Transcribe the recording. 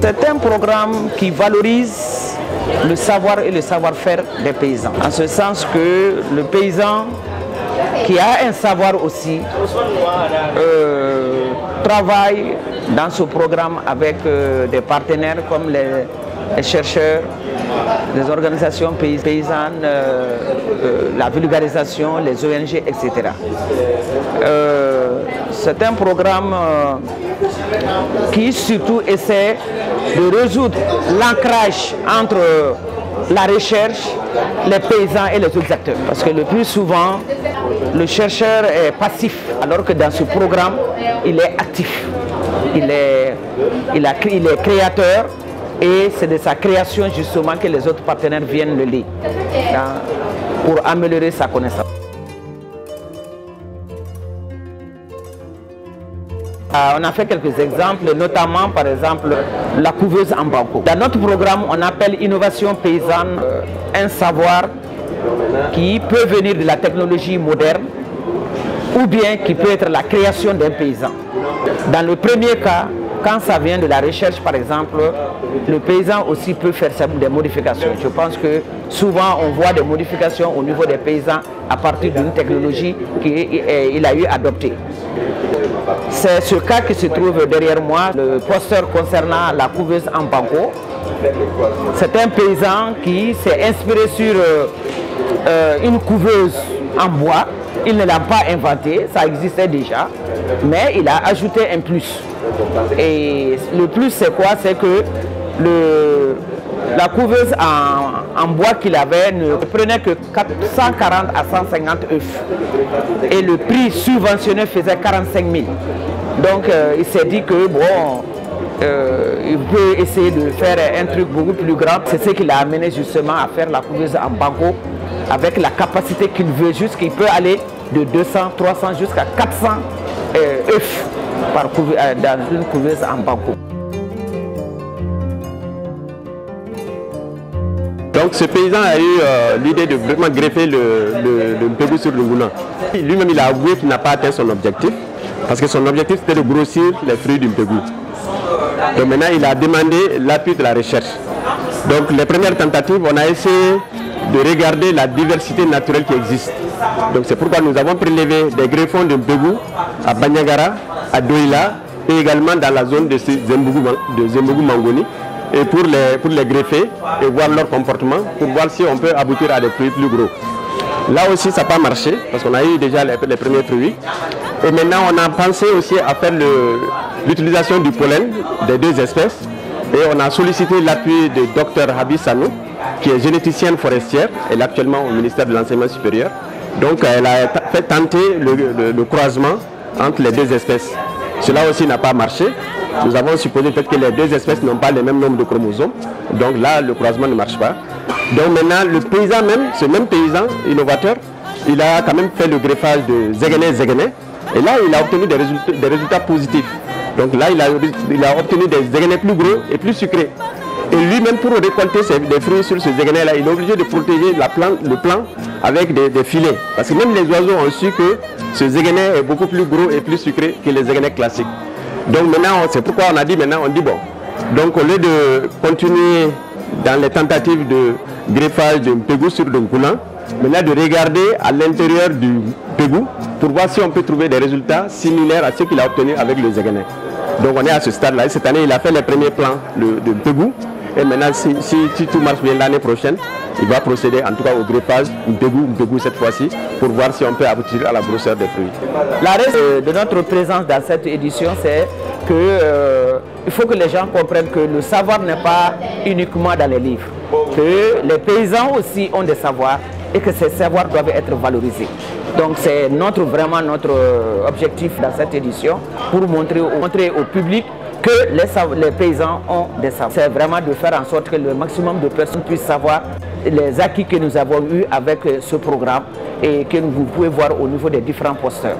C'est un programme qui valorise le savoir et le savoir-faire des paysans. En ce sens que le paysan qui a un savoir aussi travaille dans ce programme avec des partenaires comme les chercheurs, les organisations paysannes, la vulgarisation, les ONG, etc. C'est un programme qui surtout essaie de résoudre l'ancrage entre la recherche, les paysans et les autres acteurs. Parce que le plus souvent, le chercheur est passif, alors que dans ce programme, il est actif. Il est créateur et c'est de sa création justement que les autres partenaires viennent le lire pour améliorer sa connaissance. On a fait quelques exemples, notamment par exemple la couveuse en banco. Dans notre programme, on appelle innovation paysanne un savoir qui peut venir de la technologie moderne ou bien qui peut être la création d'un paysan. Dans le premier cas, quand ça vient de la recherche par exemple, le paysan aussi peut faire des modifications. Je pense que souvent on voit des modifications au niveau des paysans à partir d'une technologie qu'il a eu adoptée. C'est ce cas qui se trouve derrière moi, le poster concernant la couveuse en banco. C'est un paysan qui s'est inspiré sur une couveuse en bois. Il ne l'a pas inventée, ça existait déjà, mais il a ajouté un plus. Et le plus c'est quoi? C'est que la couveuse en bois qu'il avait ne prenait que 140 à 150 œufs. Et le prix subventionné faisait 45 000. Donc il s'est dit que bon, il peut essayer de faire un truc beaucoup plus grand. C'est ce qui l'a amené justement à faire la couveuse en banco avec la capacité qu'il veut, jusqu'il peut aller de 200, 300 jusqu'à 400 œufs dans une couveuse en banco. Donc ce paysan a eu l'idée de vraiment greffer le mpegu sur le Ngouna. Lui-même il a avoué qu'il n'a pas atteint son objectif, parce que son objectif c'était de grossir les fruits du mpegu. Donc maintenant il a demandé l'appui de la recherche. Donc les premières tentatives, on a essayé de regarder la diversité naturelle qui existe. Donc c'est pourquoi nous avons prélevé des greffons de mpegu à Banyagara, à Douila et également dans la zone de Zembougou Mangoni. Et pour les greffer et voir leur comportement, pour voir si on peut aboutir à des fruits plus gros. Là aussi ça n'a pas marché, parce qu'on a eu déjà les premiers fruits. Et maintenant on a pensé aussi à faire l'utilisation du pollen des deux espèces. Et on a sollicité l'appui de Dr Habi Sanou, qui est généticienne forestière. Elle est actuellement au ministère de l'Enseignement supérieur. Donc elle a fait tenter le croisement entre les deux espèces. Cela aussi n'a pas marché. Nous avons supposé peut-être que les deux espèces n'ont pas le même nombre de chromosomes. Donc là, le croisement ne marche pas. Donc maintenant, le paysan même, ce même paysan innovateur, il a quand même fait le greffage de Zegene. Et là, il a obtenu des résultats positifs. Donc là, il a obtenu des Zegene plus gros et plus sucrés. Et lui-même, pour récolter des fruits sur ce Zegene-là, il est obligé de protéger le plant avec des filets. Parce que même les oiseaux ont su que ce Zegene est beaucoup plus gros et plus sucré que les Zegene classiques. Donc maintenant, c'est pourquoi on a dit maintenant, on dit bon. Donc au lieu de continuer dans les tentatives de greffage de mpegu sur le Ngouna, maintenant de regarder à l'intérieur du mpegu pour voir si on peut trouver des résultats similaires à ceux qu'il a obtenus avec le Zegene. Donc on est à ce stade-là. Cette année, il a fait les premiers plans de mpegu. Et maintenant, si tout marche bien l'année prochaine, il va procéder en tout cas au greffage mpegu cette fois-ci pour voir si on peut aboutir à la grosseur des fruits. La raison de notre présence dans cette édition, c'est qu'il faut que les gens comprennent que le savoir n'est pas uniquement dans les livres, que les paysans aussi ont des savoirs et que ces savoirs doivent être valorisés. Donc c'est vraiment notre objectif dans cette édition, pour montrer au public que les paysans ont des savoirs. C'est vraiment de faire en sorte que le maximum de personnes puissent savoir les acquis que nous avons eus avec ce programme et que vous pouvez voir au niveau des différents posters.